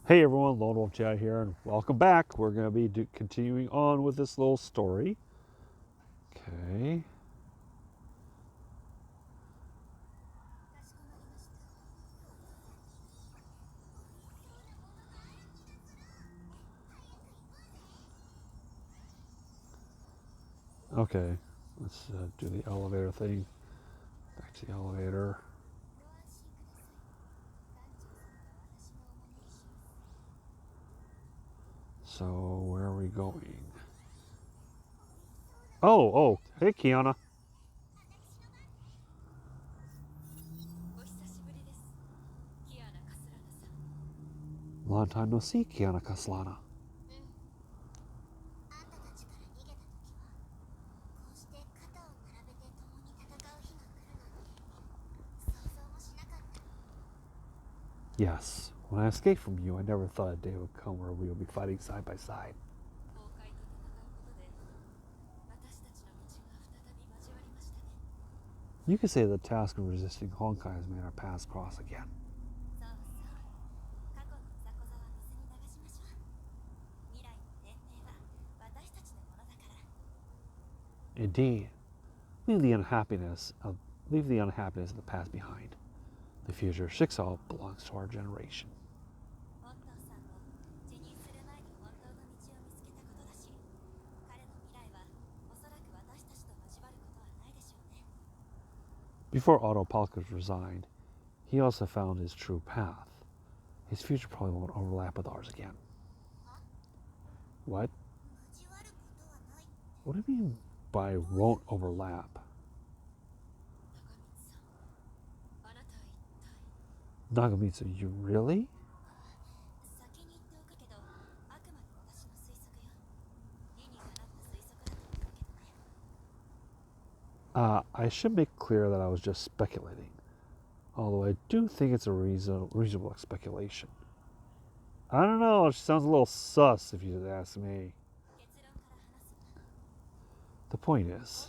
Hey everyone, Lone Wolf Chat here, and welcome back. We're going to be continuing on with this little story. Okay. Okay, let's do the elevator thing. Back to the elevator. So, where are we going? Oh, hey Kiana. Long time no see, Kiana Kaslana. Yes, when I escaped from you, I never thought a day would come where we would be fighting side by side. You could say the task of resisting Honkai has made our paths cross again. Indeed, leave the unhappiness of the past behind. The future Shixal belongs to our generation. Before Otto Palkus resigned, he also found his true path. His future probably won't overlap with ours again. What? What do you mean by won't overlap? Nagamitsu, you really? I should make clear that I was just speculating, although I do think it's a reasonable speculation. I don't know, she sounds a little sus if you ask me. The point is,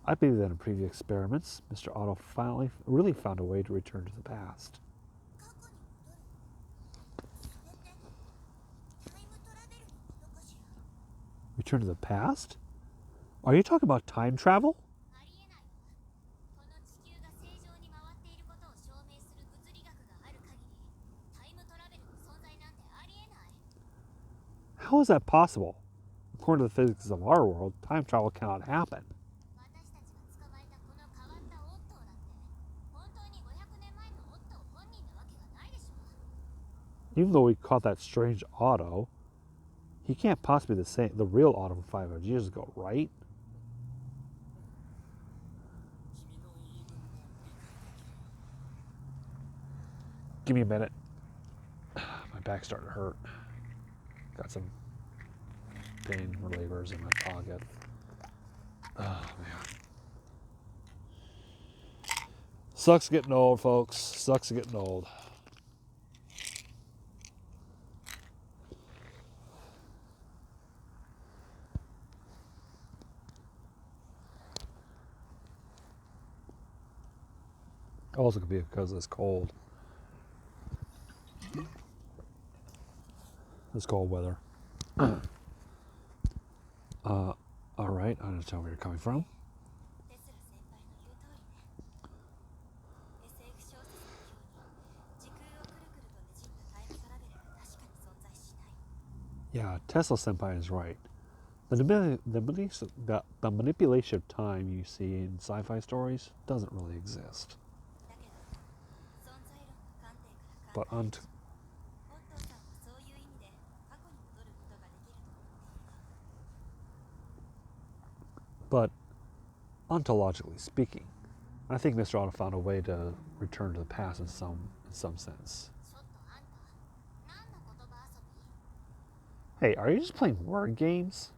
I believe that in previous experiments, Mr. Otto finally really found a way to return to the past. Return to the past? Are you talking about time travel? How is that possible? According to the physics of our world, time travel cannot happen. Even though we caught that strange Otto, he can't possibly be the real Otto from 500 years ago, right? Give me a minute. My back's starting to hurt. Got some pain relievers in my pocket. Oh, man. Sucks getting old, folks. Sucks getting old. Also could be because of this cold. This cold weather. Alright, I understand where you're coming from. Yeah, Tesla Senpai is right. The manipulation of time you see in sci-fi stories doesn't really exist. But ontologically speaking, I think Mr. Otto found a way to return to the past in some sense. Hey, are you just playing word games?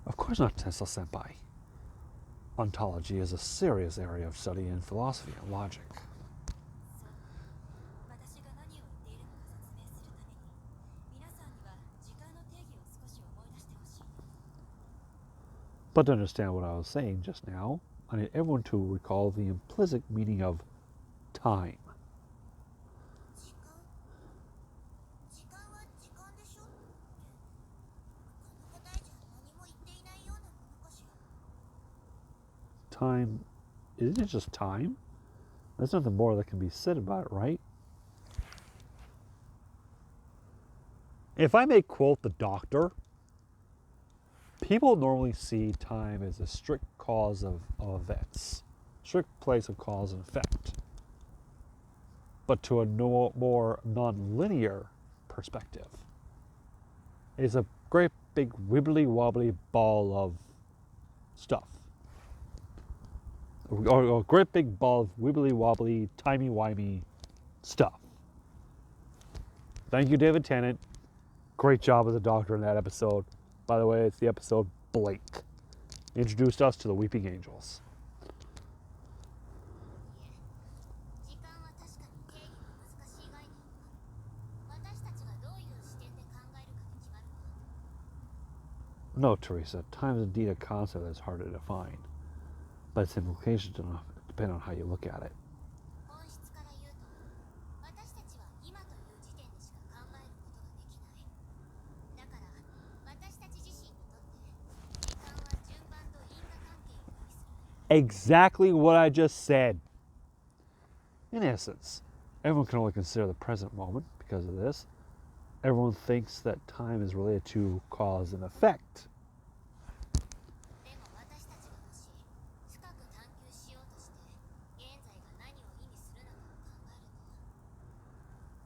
Of course not, Tesla Senpai. Ontology is a serious area of study in philosophy and logic. But to understand what I was saying just now, I need everyone to recall the implicit meaning of time. Time, isn't it just time? There's nothing more that can be said about it, right? If I may quote the doctor, people normally see time as a strict cause of events, strict place of cause and effect. But to a more non-linear perspective, it's a great big wibbly wobbly ball of stuff. Or a great big ball of wibbly wobbly, timey wimey stuff. Thank you, David Tennant. Great job as a doctor in that episode. By the way, it's the episode Blake. Introduced us to the Weeping Angels. No, Teresa, time is indeed a concept that's hard to define, but its implications depend on how you look at it. Exactly what I just said. In essence, everyone can only consider the present moment because of this. Everyone thinks that time is related to cause and effect.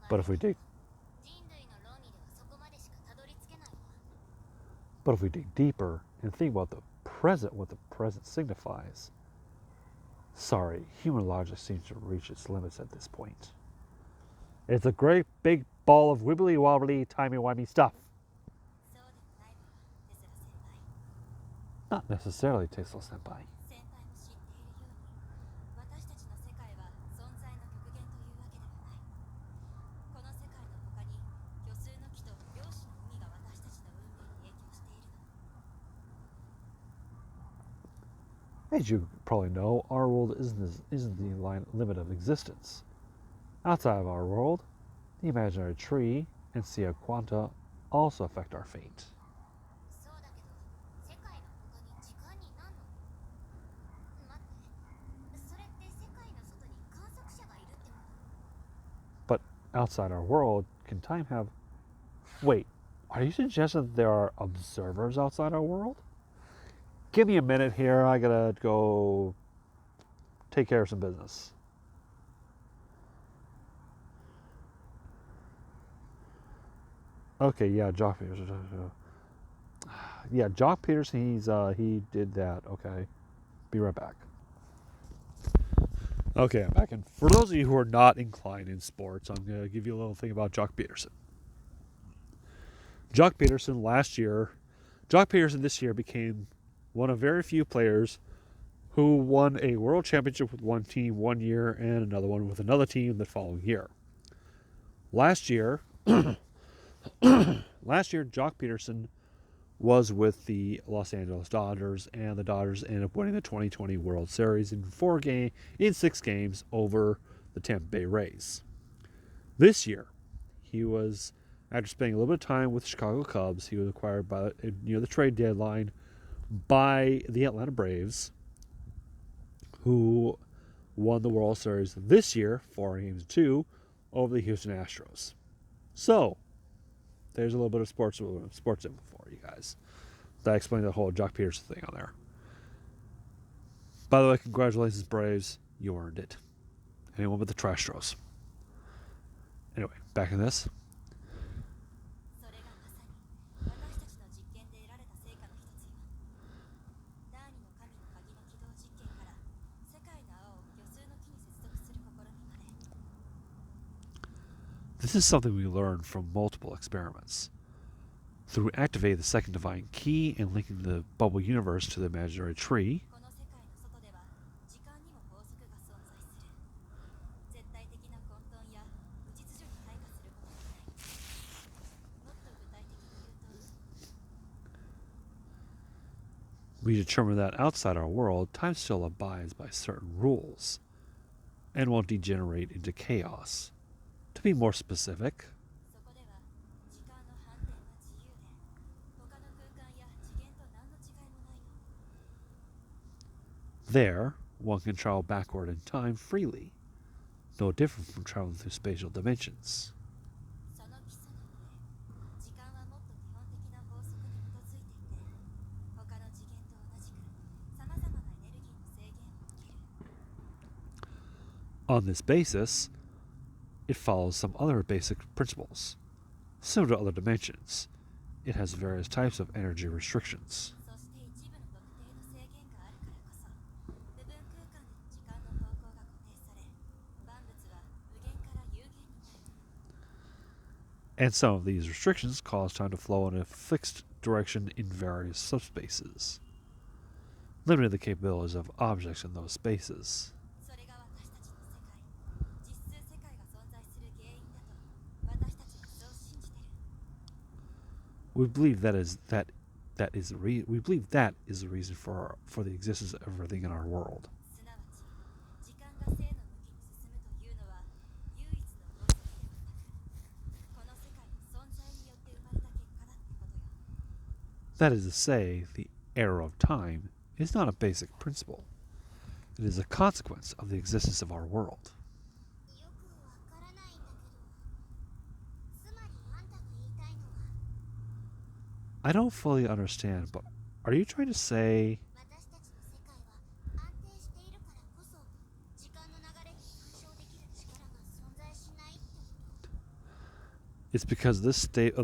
But if we dig deeper and think about the present, what the present signifies, sorry, human logic seems to reach its limits at this point. It's a great big ball of wibbly wobbly, timey wimey stuff. Not necessarily, Tesla Senpai. As you probably know, our world isn't the limit of existence. Outside of our world, the imaginary tree and Sia Quanta also affect our fate. But outside our world, can time have... Wait, are you suggesting that there are observers outside our world? Give me a minute here, I gotta go take care of some business. Okay, yeah, Jock Peterson. Yeah, Jock Peterson, he did that. Okay, be right back. Okay, I'm back. And for those of you who are not inclined in sports, I'm going to give you a little thing about Jock Peterson. Jock Peterson this year became one of very few players who won a world championship with one team one year and another one with another team the following year. Last year, Jock Peterson was with the Los Angeles Dodgers, and the Dodgers ended up winning the 2020 World Series in 6 games over the Tampa Bay Rays. This year, he was, after spending a little bit of time with the Chicago Cubs, he was acquired near the trade deadline by the Atlanta Braves, who won the World Series this year, 4-2, over the Houston Astros. So, there's a little bit of sports info for you guys. That explains the whole Jock Peterson thing on there. By the way, congratulations, Braves. You earned it. Anyone but the Trastros. Anyway, back in this. This is something we learned from multiple experiments. Through activating the second divine key and linking the bubble universe to the imaginary tree, We determine that outside our world, time still abides by certain rules and won't degenerate into chaos. To be more specific, there, one can travel backward in time freely, no different from traveling through spatial dimensions. On this basis, it follows some other basic principles. Similar to other dimensions, it has various types of energy restrictions. And some of these restrictions cause time to flow in a fixed direction in various subspaces, limiting the capabilities of objects in those spaces. We believe that is the reason for the existence of everything in our world. That is to say, the error of time is not a basic principle. It is a consequence of the existence of our world. I don't fully understand, but are you trying to say it's because of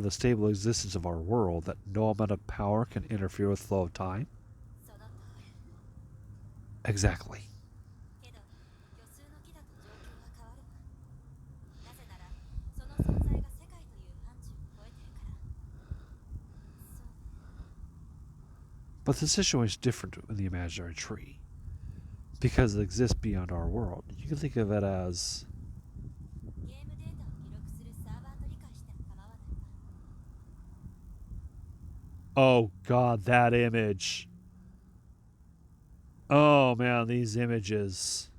the stable existence of our world that no amount of power can interfere with the flow of time? Exactly. But the situation is different in the imaginary tree. Because it exists beyond our world. You can think of it as oh god, that image. Oh man, these images.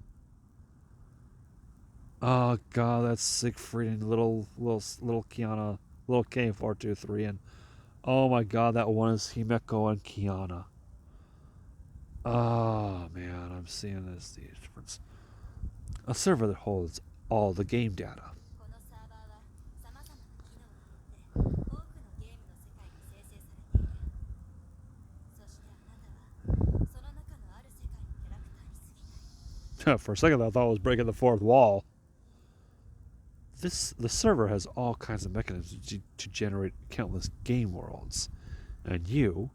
Oh god, that's Siegfried and little Kiana, little K423, and oh my god, that one is Himeko and Kiana. Oh man, I'm seeing the difference. A server that holds all the game data. For a second, I thought I was breaking the fourth wall. The server has all kinds of mechanisms to generate countless game worlds, and you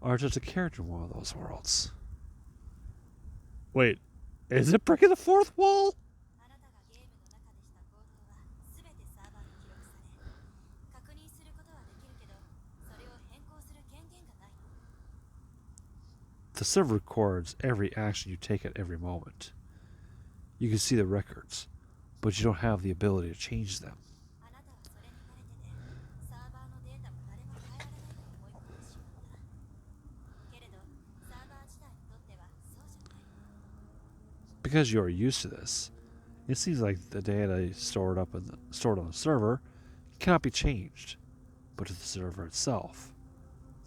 are just a character in one of those worlds. Wait, is it breaking the fourth wall? The server records every action you take at every moment. You can see the records, but you don't have the ability to change them. Because you are used to this, it seems like the data stored on the server cannot be changed, but to the server itself,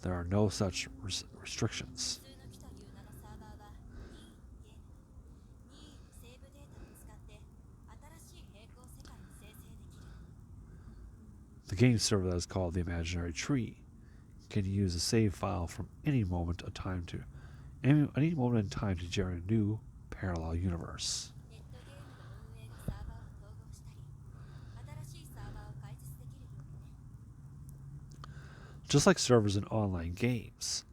there are no such restrictions. The game server that is called the imaginary tree can use a save file from any moment in time to generate a new parallel universe. Just like servers in online games,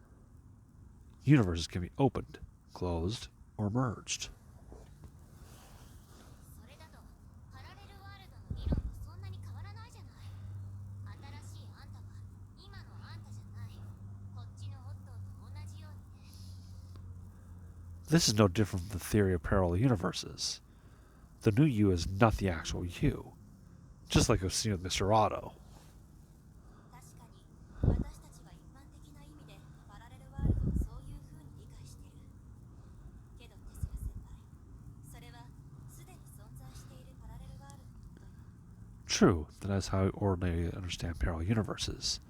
universes can be opened, closed, or merged. This is no different from the theory of parallel universes. The new you is not the actual you, just like we've seen with Mr. Otto. True, that is how we ordinarily understand parallel universes.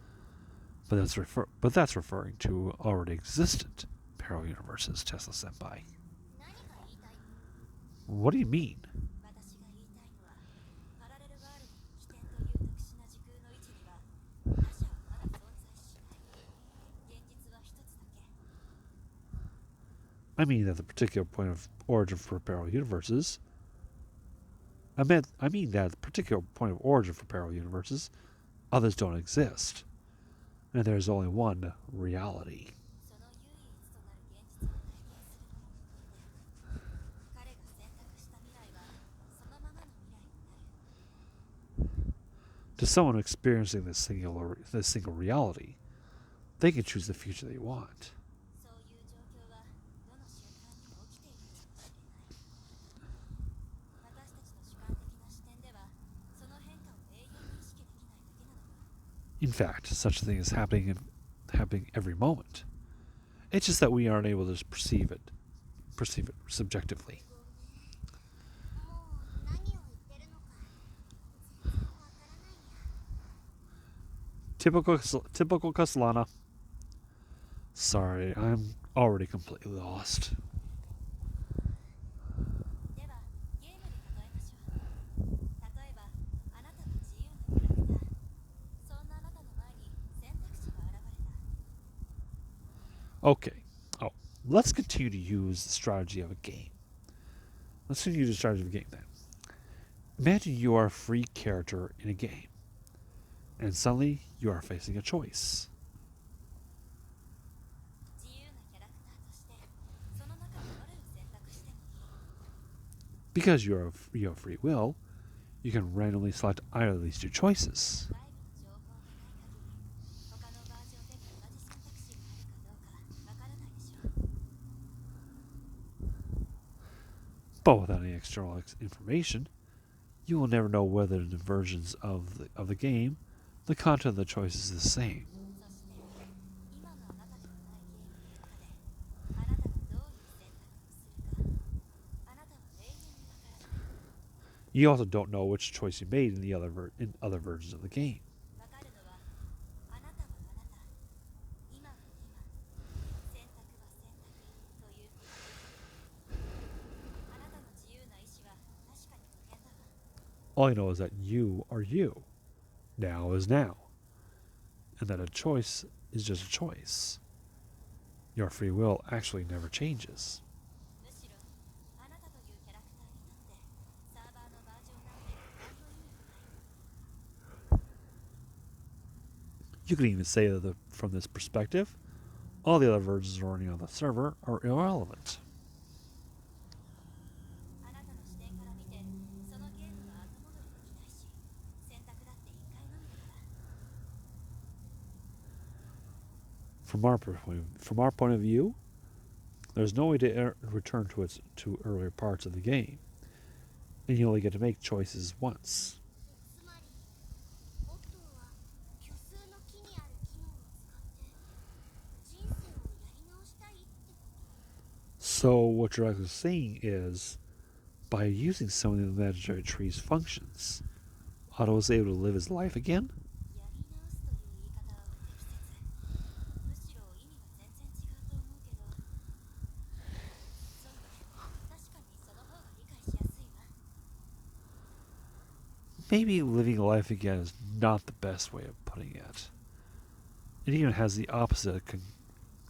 But that's referring to already existent parallel universes, Tesla Senpai. What do you mean? I mean that the particular point of origin for parallel universes. I mean that at the particular point of origin for parallel universes, others don't exist, and there's only one reality. To someone experiencing this single reality, they can choose the future they want. In fact, such a thing is happening every moment. It's just that we aren't able to perceive it subjectively. Typical Castellana. Sorry, I'm already completely lost. Okay. Oh, let's continue to use the strategy of a game. Let's continue the strategy of a game then. Imagine you are a free character in a game, and suddenly you are facing a choice. Because you have free will, you can randomly select either of these two choices. But without any external information, you will never know whether in the versions of the game, the content of the choice is the same. You also don't know which choice you made in other versions of the game. All you know is that you are you. Now is now. And that a choice is just a choice. Your free will actually never changes. You could even say that from this perspective, all the other versions running on the server are irrelevant. From our point of view, there's no way to return to earlier parts of the game, and you only get to make choices once. So what you're actually saying is, by using some of the imaginary tree's functions, Otto was able to live his life again? Maybe living life again is not the best way of putting it. It even has the opposite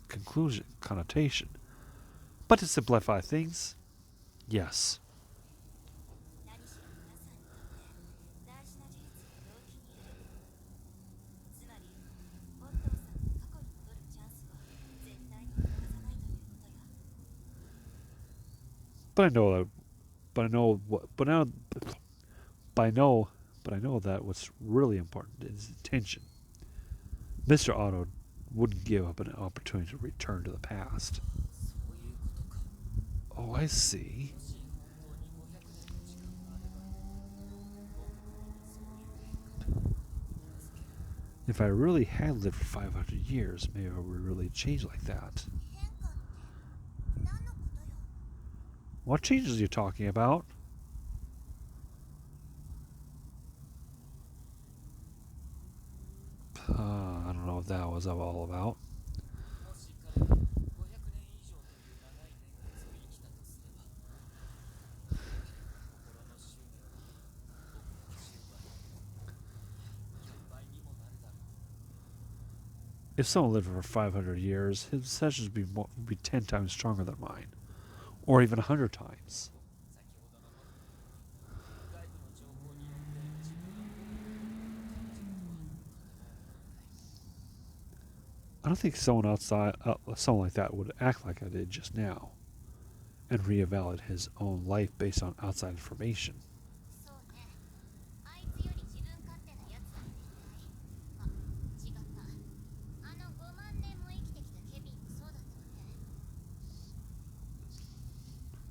conclusion connotation. But to simplify things, yes. But I know that. But I know what. But now. But I know. But I know that what's really important is attention. Mr. Otto wouldn't give up an opportunity to return to the past. Oh, I see. If I really had lived for 500 years, maybe I would really change like that. What changes are you talking about? what that was all about. If someone lived for 500 years, his sessions would be 10 times stronger than mine, or even 100 times. I don't think someone like that would act like I did just now, and reevaluate his own life based on outside information.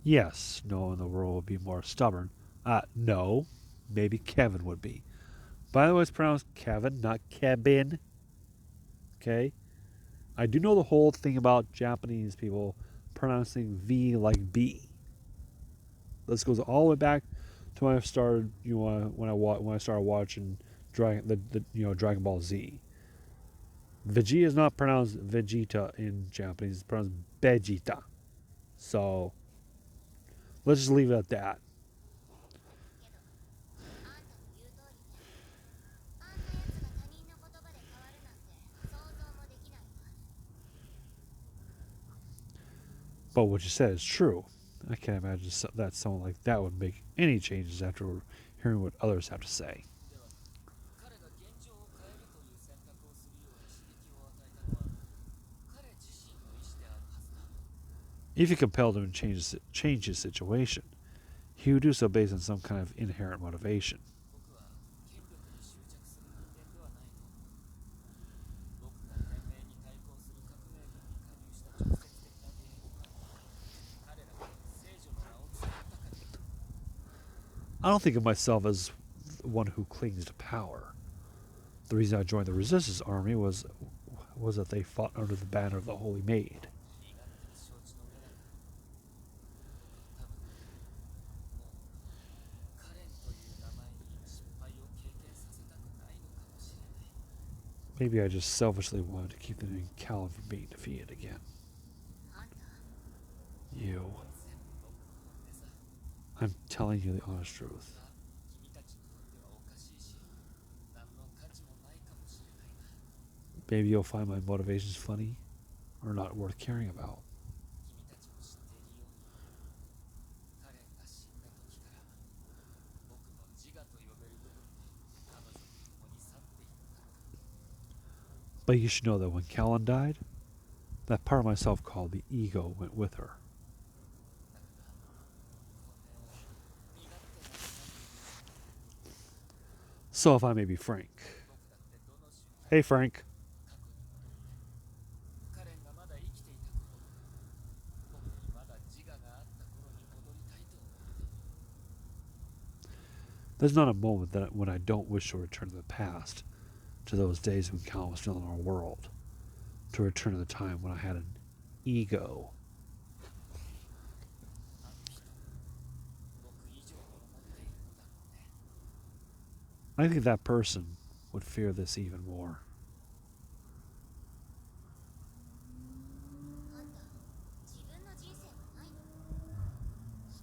Yes, no one in the world would be more stubborn. No, maybe Kevin would be. By the way, it's pronounced Kevin, not Kevin. Okay? I do know the whole thing about Japanese people pronouncing V like B. This goes all the way back to when I started, when I started watching Dragon Ball Z. Vegeta is not pronounced Vegeta in Japanese; it's pronounced Vegeta. So let's just leave it at that. But what you said is true. I can't imagine that someone like that would make any changes after hearing what others have to say. If you compelled him to change his situation, he would do so based on some kind of inherent motivation. I don't think of myself as one who clings to power. The reason I joined the Resistance Army was that they fought under the banner of the Holy Maid. Maybe I just selfishly wanted to keep the name Callan from being defeated again. You. I'm telling you the honest truth. Maybe you'll find my motivations funny or not worth caring about. But you should know that when Callan died, that part of myself called the ego went with her. So if I may be frank. Hey, Frank. There's not a moment when I don't wish to return to the past, to those days when Callan was still in our world, to return to the time when I had an ego. I think that person would fear this even more.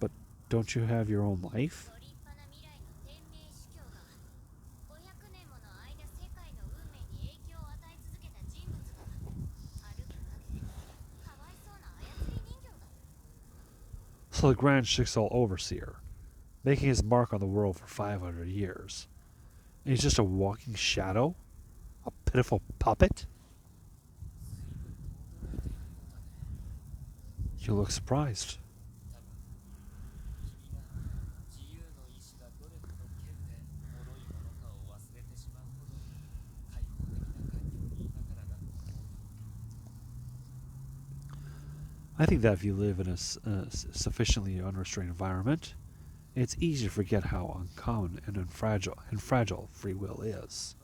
But don't you have your own life? So the Grand Jigsaw Overseer, making his mark on the world for 500 years. And he's just a walking shadow? A pitiful puppet? You look surprised. I think that if you live in a sufficiently unrestrained environment, it's easy to forget how uncommon and fragile free will is.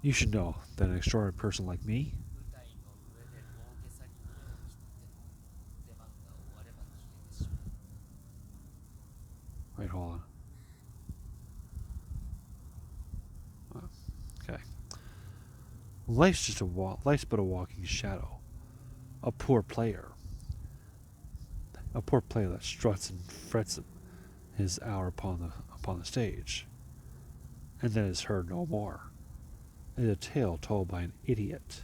You should know that an extraordinary person like me. Wait, hold on. Life's but a walking shadow. A poor player. A poor player that struts and frets his hour upon the stage, and then is heard no more. It is a tale told by an idiot,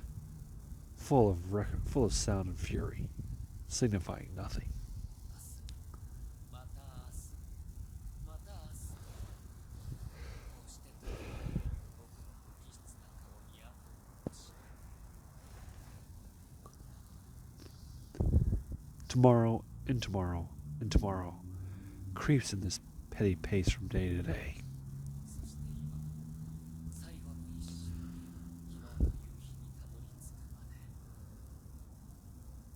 full of sound and fury, signifying nothing. Tomorrow and tomorrow and tomorrow creeps in this petty pace from day to day.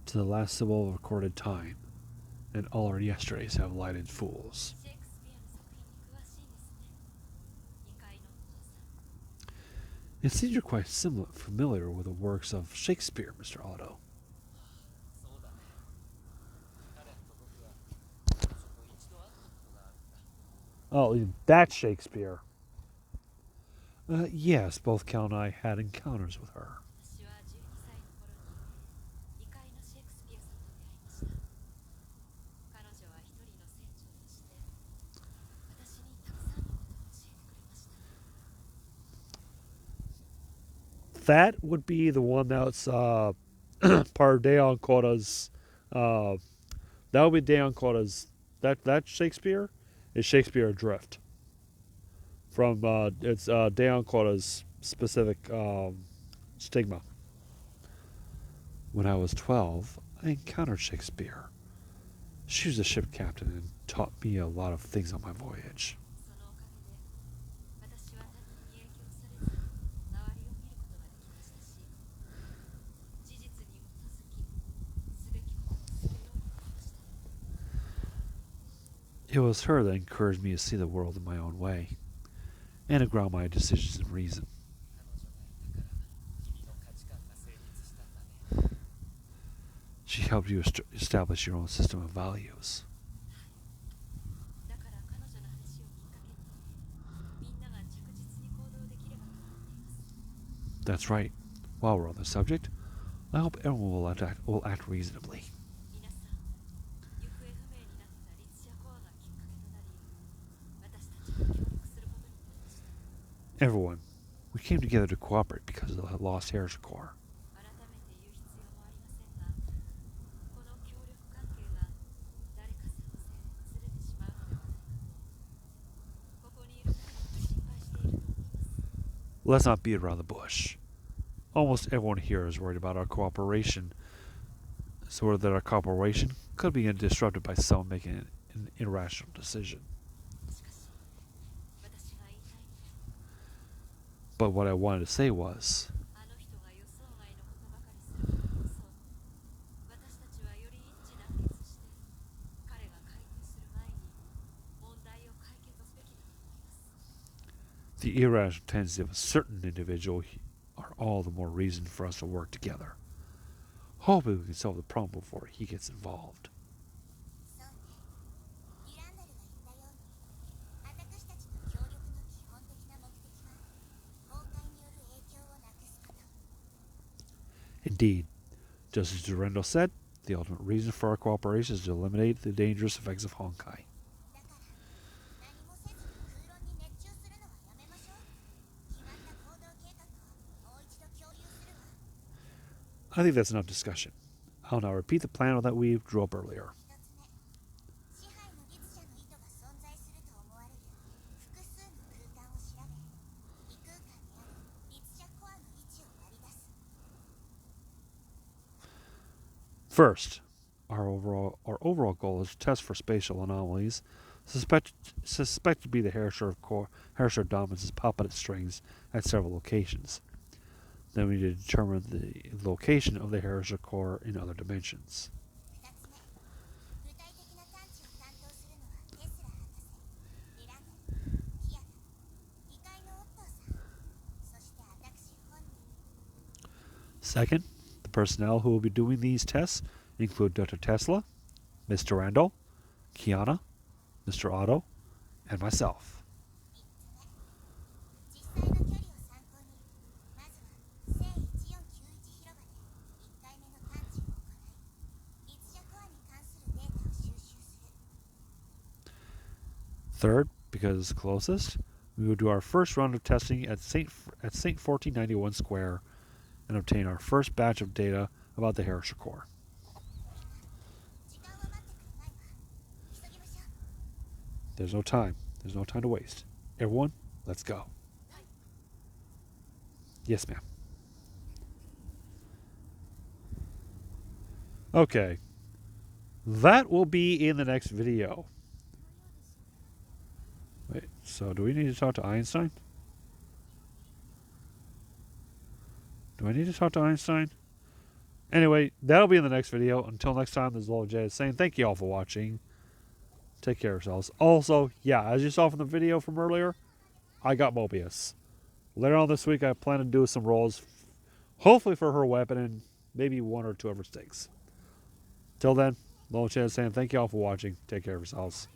To the last syllable of recorded time, and all our yesterdays have lighted fools. It seems you're quite familiar with the works of Shakespeare, Mr. Otto. Oh, that's Shakespeare. Yes, both Cal and I had encounters with her. That would be the one that's part of Deon Coda's. That would be Deon Coda's. That Shakespeare is Shakespeare Adrift. From it's Deon Coda's specific stigma. When I was 12, I encountered Shakespeare. She was a ship captain and taught me a lot of things on my voyage. It was her that encouraged me to see the world in my own way, and to ground my decisions in reason. She helped you establish your own system of values. That's right. While we're on the subject, I hope everyone will act reasonably. Everyone, we came together to cooperate because of the lost Heritage Corps. Let's not beat around the bush. Almost everyone here is worried about our cooperation, so that our cooperation could be disrupted by someone making an irrational decision. But what I wanted to say was, the irrational tendencies of a certain individual are all the more reason for us to work together. Hopefully we can solve the problem before he gets involved. Indeed, just as Durendo said, the ultimate reason for our cooperation is to eliminate the dangerous effects of Honkai. I think that's enough discussion. I'll now repeat the plan that we drew up earlier. First, our overall goal is to test for spatial anomalies suspected to be the Herrscher Dominus' puppet strings at several locations. Then we need to determine the location of the Herrscher core in other dimensions. Second, the personnel who will be doing these tests include Dr. Tesla, Mr. Randall, Kiana, Mr. Otto, and myself. Third, because it's closest, we will do our first round of testing at St. 1491 Square and obtain our first batch of data about the Herrscher Core. There's no time. There's no time to waste. Everyone, let's go. Yes, ma'am. Okay. That will be in the next video. Wait, so do we need to talk to Einstein? Do I need to talk to Einstein? Anyway, that'll be in the next video. Until next time, this is Low J saying thank you all for watching. Take care of yourselves. Also, yeah, as you saw from the video from earlier, I got Mobius. Later on this week, I plan to do some rolls, hopefully for her weapon and maybe one or two of her stakes. Till then, Low J saying thank you all for watching. Take care of yourselves.